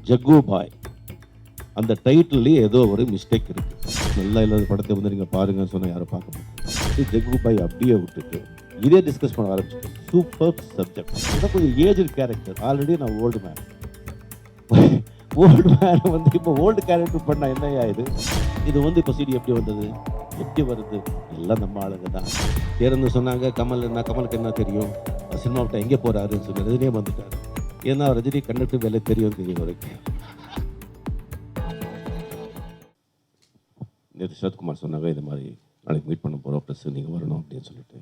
Jug பாய் அந்த டைட்டில்லே ஏதோ ஒரு மிஸ்டேக் இருக்கு. நல்லா இல்லாத படத்தை வந்து நீங்க பாருங்கன்னு சொன்னா யாரும் பார்க்க மாட்டாங்க. ஜக்கு பாய் அப்படியே விட்டுட்டு இதே டிஸ்கஸ் பண்ண ஆரம்பிச்சு. Super subject. இதான் கொஞ்சம் ஏஜ் கேரக்டர். ஆல்ரெடி நான் ஓல்டு மேன். ஓல்டு மேன் வந்து இப்போ ஓல்டு கேரக்டர் பண்ணா என்னையா இது? இது வந்து இப்போ சிடி எப்படி வந்தது, எப்படி வருது? எல்லாம் நம்ம ஆளுங்க தான். பேருந்து சொன்னாங்க கமல் என்ன, கமலுக்கு என்ன தெரியும், சினிமா விட்டு எங்கே போறாருன்னு சொல்லி ரஜினியே வந்துட்டாரு. ஏன்னா ரஜினி கண்டக்டர் வேலை தெரியும் வரைக்கும். நேற்று சரத்குமார் சொன்னாங்க இது மாதிரி நாளைக்கு மீட் பண்ண போகிறோம், ப்ளஸ் நீங்கள் வரணும் அப்படின்னு சொல்லிட்டு.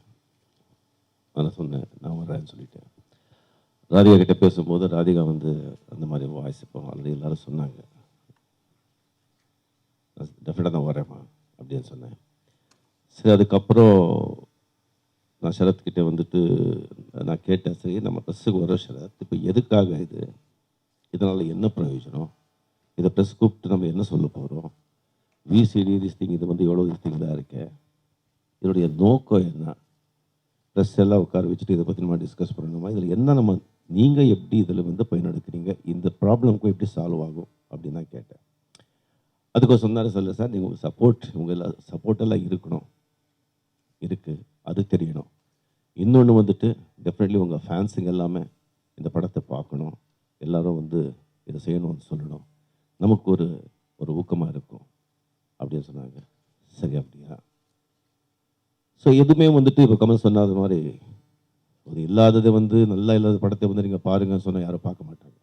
நான் சொன்னேன் நான் வரேன்னு சொல்லிட்டேன். ராதிகா கிட்டே பேசும்போது ராதிகா வந்து அந்த மாதிரி வாய்ஸ் இப்போ ஆல்ரெடி எல்லாரும் சொன்னாங்க. டெஃபினட்டாக நான் வரேம்மா அப்படின்னு சொன்னேன். சரி, அதுக்கப்புறம் நான் சரத்கிட்டே வந்துட்டு நான் கேட்டேன், சரி நம்ம ப்ரெஸ்ஸுக்கு வரோம் சரத், இப்போ எதுக்காக இது, இதனால் என்ன பிரயோஜனம், இதை ப்ரெஸ் கூப்பிட்டு நம்ம என்ன சொல்ல போகிறோம், விசிடி திஸ்திங் இது வந்து எவ்வளோ திஸ்திங் தான் இருக்கேன், இதனுடைய நோக்கம் என்ன, ப்ரெஸ் எல்லாம் உட்கார வச்சுட்டு இதை பற்றி நம்ம டிஸ்கஸ் பண்ணணுமா, இதில் என்ன நம்ம நீங்கள் எப்படி இதில் வந்து பயனெடுக்கிறீங்க, இந்த ப்ராப்ளம்க்கும் எப்படி சால்வ் ஆகும் அப்படின்னு தான் கேட்டேன். அதுக்கு சொன்னார், சொல்ல சார் நீங்கள் உங்கள் சப்போர்ட், உங்கள் எல்லாம் சப்போர்ட்டெல்லாம் இருக்கணும், இருக்குது, அது தெரியணும். இன்னொன்று வந்துட்டு டெஃபினெட்லி உங்கள் ஃபேன்ஸுங்க எல்லாமே இந்த படத்தை பார்க்கணும், எல்லோரும் வந்து இதை செய்யணும்னு சொல்லணும், நமக்கு ஒரு ஒரு ஊக்கமாக இருக்கும் அப்படின்னு சொன்னாங்க. சரி அப்படியா? ஸோ எதுவுமே வந்துட்டு இப்போ கமல் சொன்னாத மாதிரி ஒரு இல்லாததை வந்து நல்லா இல்லாத படத்தை வந்து நீங்கள் பாருங்கன்னு சொன்னால் யாரும் பார்க்க மாட்டாங்க.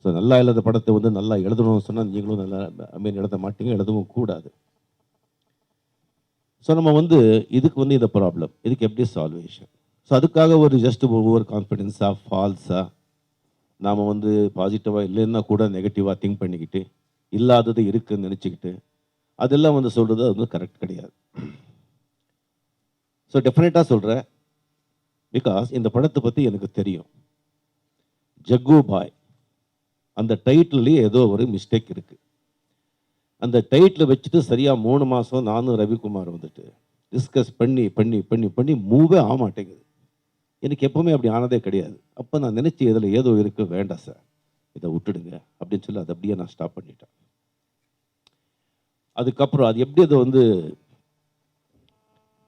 ஸோ நல்லா இல்லாத படத்தை வந்து நல்லா எழுதணும்னு சொன்னால் நீங்களும் நல்லா எழுத மாட்டீங்க, எழுதவும் கூடாது. ஸோ நம்ம வந்து இதுக்கு வந்து இந்த ப்ராப்ளம், இதுக்கு எப்படி சால்வேஷன்? ஸோ அதுக்காக ஒரு ஜஸ்ட் ஒவ்வொரு கான்ஃபிடென்ஸாக ஃபால்ஸாக நாம் வந்து பாசிட்டிவாக இல்லைன்னா கூட நெகட்டிவாக திங்க் பண்ணிக்கிட்டு இல்லாதது இருக்குன்னு நினச்சிக்கிட்டு அதெல்லாம் வந்து சொல்கிறது அது வந்து கரெக்ட் கிடையாது. ஸோ டெஃபினட்டாக சொல்கிறேன், பிகாஸ் இந்த படத்தை பற்றி எனக்கு தெரியும். ஜக்கு பாய் அந்த டைட்டில்லே ஏதோ ஒரு மிஸ்டேக் இருக்குது. அந்த டைட்டில் வச்சுட்டு சரியாக 3 மாதம் நானும் ரவிக்குமார் வந்துட்டு டிஸ்கஸ் பண்ணி பண்ணி பண்ணி பண்ணி மூவே ஆக மாட்டேங்குது. எனக்கு எப்போவுமே அப்படி ஆனதே கிடையாது. அப்போ நான் நினச்சி இதில் ஏதோ இருக்குது, வேண்டாம் சார் இதை விட்டுடுங்க அப்படின்னு சொல்லி அதை அப்படியே நான் ஸ்டாப் பண்ணிட்டேன். அதுக்கப்புறம் அது எப்படி அதை வந்து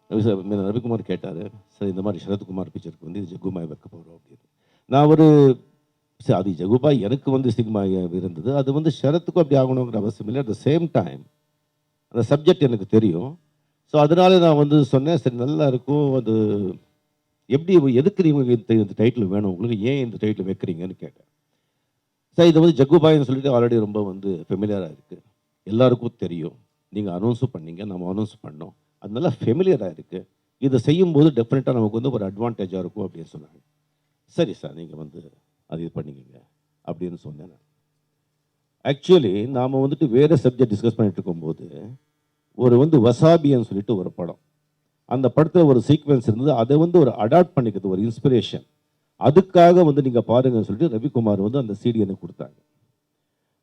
ரவிக்குமார் கேட்டார், சார் இந்த மாதிரி சரத்குமார் பிக்சருக்கு வந்து இது ஜகுபாய் வைக்க போகிறோம் அப்படின்னு. நான் ஒரு சரி அது ஜகுபாய் எனக்கு வந்து சிக்மா இருந்தது, அது வந்து சரத்துக்கும் அப்படி ஆகணுங்கிற அவசியம் இல்லை. அட் த சேம் டைம் அந்த சப்ஜெக்ட் எனக்கு தெரியும். ஸோ அதனால நான் வந்து சொன்னேன், சரி நல்லா இருக்கும், அது எப்படி எதுக்கு நீங்கள் இந்த டைட்டில் வேணும் உங்களுக்கு, ஏன் இந்த டைட்டில் வைக்கிறீங்கன்னு கேட்டேன். சார் இது வந்து ஜகுபாய்னு சொல்லிட்டு ஆல்ரெடி ரொம்ப வந்து ஃபெமிலியராக இருக்குது, எல்லாருக்கும் தெரியும், நீங்கள் அனௌன்ஸும் பண்ணீங்க, நம்ம அனௌன்ஸ் பண்ணோம், அது நல்லா ஃபெமிலியராக இருக்குது, இதை செய்யும்போது டெஃபினட்டாக நமக்கு வந்து ஒரு அட்வான்டேஜாக இருக்கும் அப்படின்னு சொன்னாங்க. சரி சார் நீங்கள் வந்து அது இது பண்ணிக்கங்க அப்படின்னு சொன்னேன். ஆக்சுவலி நாம் வந்துட்டு வேறு சப்ஜெக்ட் டிஸ்கஸ் பண்ணிட்டு இருக்கும்போது ஒரு வந்து வசாபின்னு சொல்லிட்டு ஒரு படம், அந்த படத்தில் ஒரு சீக்வன்ஸ் இருந்தது, அதை வந்து ஒரு அடாப்ட் பண்ணிக்கிறது ஒரு இன்ஸ்பிரேஷன், அதுக்காக வந்து நீங்கள் பாருங்கன்னு சொல்லிட்டு ரவிக்குமார் வந்து அந்த சிடி எனக்கு கொடுத்தாங்க.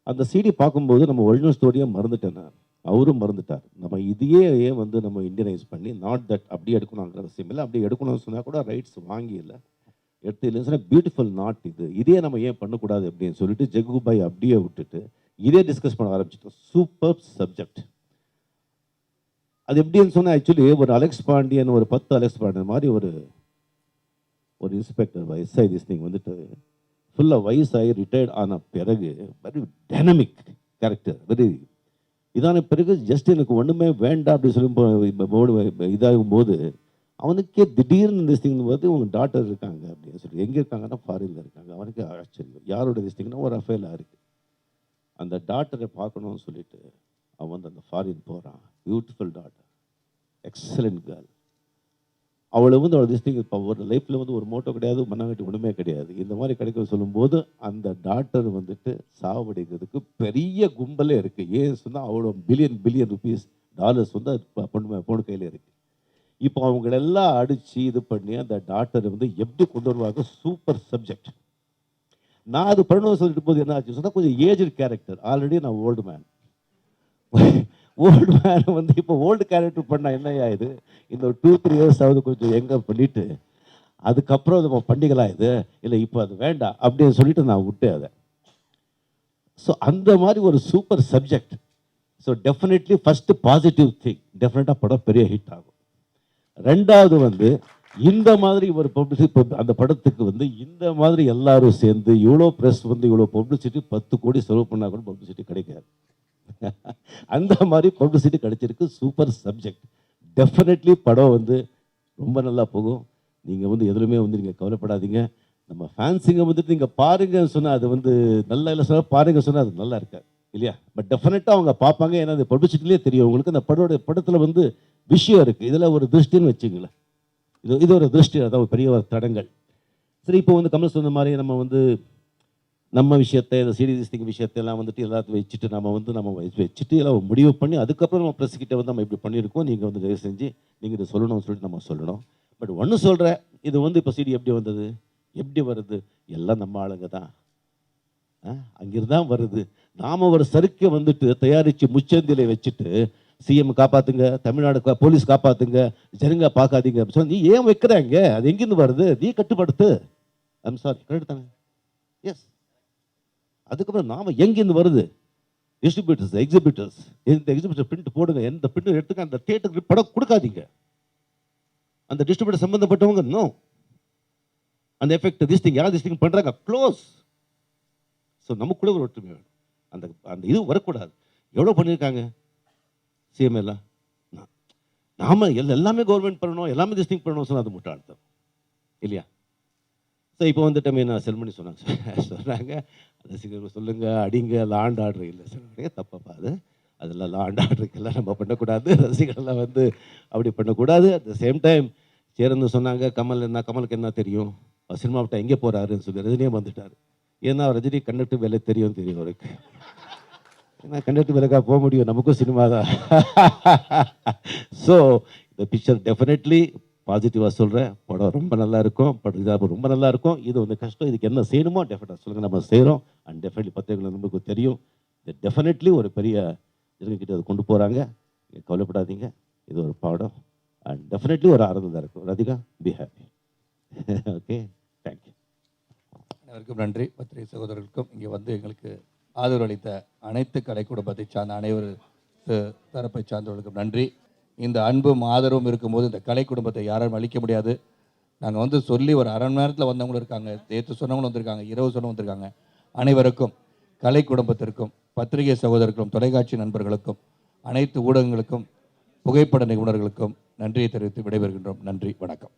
அந்த சிடி பார்க்கும்போது நம்ம ஒரிஜினல் ஸ்டோரியை மறந்துட்டேன், நான் அவரும் மறந்துட்டார். நம்ம இதையே வந்து நம்ம இண்டியனைஸ் பண்ணி நாட் தட் அப்படியே எடுக்கணுங்கிற அவசியம் இல்லை, அப்படியே எடுக்கணும்னு சொன்னால் கூட ரைட்ஸ் வாங்கி இல்லை எடுத்து இல்லைன்னு சொன்னால் பியூட்டிஃபுல் நாட் இது, இதே நம்ம ஏன் பண்ணக்கூடாது அப்படின்னு சொல்லிட்டு ஜகுபாய் அப்படியே விட்டுட்டு இதே டிஸ்கஸ் பண்ண ஆரம்பிச்சிட்டோம். Super subject. அது எப்படின்னு சொன்னால் ஆக்சுவலி ஒரு அலெக்ஸ் பாண்டியன், ஒரு 10 அலெக்ஸ் பாண்டியன் மாதிரி ஒரு ஒரு இன்ஸ்பெக்டர் வயசாகி திஸ்திங் வந்துட்டு ஃபுல்லாக வயசாகி ரிட்டையர்ட் ஆன பிறகு வெரி டைனமிக் கேரக்டர், வெரி இதான பிறகு ஜஸ்ட் எனக்கு ஒன்றுமே வேண்டாம் அப்படின்னு சொல்லி இதாகும் போது அவனுக்கே திடீர்னு திஸ்திங் பார்த்து உங்கள் டாட்டர் இருக்காங்க அப்படின்னு சொல்லி, எங்கே இருக்காங்கன்னா ஃபாரினில் இருக்காங்க. அவனுக்கு ஆச்சரியம், யாரோட திஸ்திங்னா ஒரு அஃபேலாக இருக்குது, அந்த டாட்டரை பார்க்கணும்னு சொல்லிட்டு அவன் வந்து அந்த ஃபாரின் போகிறான். Beautiful daughter, excellent girl. அவளை வந்து அவள் திஸ்திங் இப்போ ஒரு லைஃப்பில் வந்து ஒரு மோட்டோ கிடையாது, மண்ணாங்கட்டி ஒன்றுமே கிடையாது. இந்த மாதிரி கிடைக்க சொல்லும்போது அந்த டாக்டர் வந்துட்டு சாவடிக்கிறதுக்கு பெரிய கும்பலே இருக்குது. ஏன் சொன்னால் அவ்வளோ பில்லியன் ருபீஸ் டாலர்ஸ் வந்து பொண்ணு கையில் இருக்குது. இப்போ அவங்களெல்லாம் அடித்து இது பண்ணி அந்த டாக்டரை வந்து எப்படி கொண்டு வருவாங்க. Super subject. நான் அது பண்ணணும் சொல்லிட்டு போது என்ன ஆச்சு சொன்னால், கொஞ்சம் ஏஜ் கேரக்டர், ஆல்ரெடி நான் ஓல்டு மேன். ஓல்டு மேன் வந்து இப்போ ஓல்டு கேரக்டர் பண்ணால் என்னையா இது, இந்த ஒரு 2-3 இயர்ஸ் ஆகுது கொஞ்சம் எங்கே பண்ணிவிட்டு அதுக்கப்புறம் நம்ம பண்ணிக்கலாம் இது இல்லை, இப்போ அது வேண்டாம் அப்படின்னு சொல்லிட்டு நான் விட்டேன் அதை. ஸோ அந்த மாதிரி ஒரு super subject. So definitely first positive thing, டெஃபினட்டாக படம் பெரிய ஹிட் ஆகும். ரெண்டாவது வந்து இந்த மாதிரி ஒரு பப்ளிசிட்டி, அந்த படத்துக்கு வந்து இந்த மாதிரி எல்லாரும் சேர்ந்து இவ்வளோ ப்ரெஸ் வந்து இவ்வளோ பப்ளிசிட்டி 10 கோடி செலவு பண்ணால் கூட பப்ளிசிட்டி கிடைக்காது. அந்த மாதிரி பப்ளிசிட்டி கிடைச்சிருக்கு. Super subject. டெஃபினெட்லி படம் வந்து ரொம்ப நல்லா போகும். நீங்கள் வந்து எதுலையுமே வந்து நீங்கள் கவலைப்படாதீங்க. நம்ம ஃபேன்ஸுங்க வந்துட்டு நீங்கள் பாருங்கன்னு சொன்னால் அது வந்து நல்லா இல்லை, சொன்னால் பாருங்க சொன்னால் அது நல்லா இருக்காது இல்லையா? பட் டெஃபினட்டாக அவங்க பார்ப்பாங்க. ஏன்னா அந்த பப்ளிசிட்டிலே தெரியும் உங்களுக்கு அந்த படத்தில் வந்து விஷயம் இருக்குது. இதில் ஒரு திருஷ்டின்னு வச்சுங்களேன். இது ஒரு திருஷ்டி, அதான் ஒரு பெரிய ஒரு தடங்கள். சரி, இப்போ வந்து கமல் சொன்ன மாதிரி நம்ம வந்து நம்ம விஷயத்தை, இந்த சீரியஸ் விஷயத்தையெல்லாம் வந்துட்டு எல்லாத்தையும் வச்சுட்டு நம்ம வச்சுட்டு எல்லாம் முடிவு பண்ணி அதுக்கப்புறம் நம்ம ப்ரெஸ் கிட்ட வந்து நம்ம இப்படி பண்ணியிருக்கோம், நீங்கள் வந்து தயவு செஞ்சு நீங்கள் இதை சொல்லணும்னு சொல்லிட்டு நம்ம சொல்லணும். பட் ஒன்று சொல்கிறேன், இது வந்து இப்போ சிடி எப்படி வந்தது, எப்படி வருது, எல்லாம் நம்ம ஆளுங்க தான். அங்கிருந்து தான் வருது. நாம் ஒரு சறுக்கை வந்துட்டு தயாரித்து முச்சந்திலை வச்சுட்டு சிஎம் காப்பாற்றுங்க, தமிழ்நாடு போலீஸ் காப்பாற்றுங்க, ஜனங்க பார்க்காதீங்க அப்படின்னு சொல்லி நீ ஏன் வைக்கிறாங்க? அது எங்கேருந்து வருது? நீ கட்டுப்படுத்து. ஐம் சாரி, கரெக்ட் தானே? எஸ். அதுக்கப்புறம் நாம் எங்கேருந்து வருது? டிஸ்ட்ரிபியூட்டர்ஸ், எக்ஸிபிட்டர்ஸ், இந்த எக்ஸிபிட்டர் பிரிண்ட் போடுங்க, எந்த பிரிண்ட் எடுத்துக்க அந்த தியேட்டருக்கு படம் கொடுக்காதீங்க. அந்த டிஸ்ட்ரிபியூட்டர் சம்பந்தப்பட்டவங்க நோ, அந்த எஃபெக்ட் திஸ் திங் யார் திஸ் திங் பண்ணுறாங்க க்ளோஸ். ஸோ நமக்குள்ள ஒரு ஒற்றுமை வேணும். அந்த அந்த இது வரக்கூடாது. எவ்வளோ பண்ணியிருக்காங்க சிஎம் எல்லாம். நாம எல்லாமே கவர்மெண்ட் பண்ணணும், எல்லாமே திஸ் திங் பண்ணணும் சொன்னால் அது முட்டாள்தம் இல்லையா? ஸோ இப்போ வந்துட்டு என்ன செல்மணி சொன்னாங்க ரசிகர்கள் சொல்லுங்க அடிங்க, லாண்ட் ஆர்டர் இல்லை சொல்லுங்க, தப்பப்பா அது. அதெல்லாம் லாண்ட் ஆர்டருக்கெல்லாம் நம்ம பண்ணக்கூடாது, ரசிகர்கள்லாம் வந்து அப்படி பண்ணக்கூடாது. அட் த சேம் டைம் சேர்ந்து சொன்னாங்க கமலுக்கு என்ன தெரியும், சினிமா விட்டா எங்கே போகிறாருன்னு சொல்லி ரஜினியே வந்துட்டார். ஏன்னா ரஜினி கண்டக்டர் வேலை தெரியும் அவருக்கு. ஏன்னா கண்டக்டர் வேலைக்காக போக முடியும், நமக்கும் சினிமா தான். ஸோ இந்த பிக்சர் டெஃபினெட்லி பாசிட்டிவாக சொல்கிறேன். படம் ரொம்ப நல்லா இருக்கும், படம் ரொம்ப நல்லா இருக்கும். இது வந்து கஷ்டம், இதுக்கு என்ன செய்யணுமோ டெஃபினட்டாக சொல்லுங்கள், நம்ம செய்கிறோம். அண்ட் டெஃபினெட்லி பத்திரிகைகள் நமக்கு தெரியும். இது டெஃபினெட்லி ஒரு பெரிய ஜனங்கிட்ட அதை கொண்டு போகிறாங்க. கவலைப்படாதீங்க, இது ஒரு பாடம். அண்ட் டெஃபினெட்லி ஒரு ஆறுதல் தான் இருக்கும். Radhika, be happy. Okay, thank you. அனைவருக்கும் நன்றி. பத்திரிகை சகோதரர்களுக்கும் இங்கே வந்து எங்களுக்கு ஆதரவு அளித்த அனைத்து கலை குடும்பத்தை சார்ந்த அனைவரு தரப்பை சார்ந்தவர்களுக்கும் நன்றி. இந்த அன்பும் ஆதரவும் இருக்கும்போது இந்த கலை குடும்பத்தை யாரும் அளிக்க முடியாது. நாங்கள் வந்து சொல்லி ஒரு அரை மணி நேரத்தில் வந்தவங்களும் இருக்காங்க, நேற்று சொன்னவங்களும் வந்திருக்காங்க, இரவு சொன்னவங்க வந்திருக்காங்க. அனைவருக்கும், கலை குடும்பத்திற்கும், பத்திரிகை சகோதரர்களுக்கும், தொலைக்காட்சி நண்பர்களுக்கும், அனைத்து ஊடகங்களுக்கும், புகைப்பட நிபுணர்களுக்கும் நன்றியை தெரிவித்து விடைபெறுகின்றோம். நன்றி, வணக்கம்.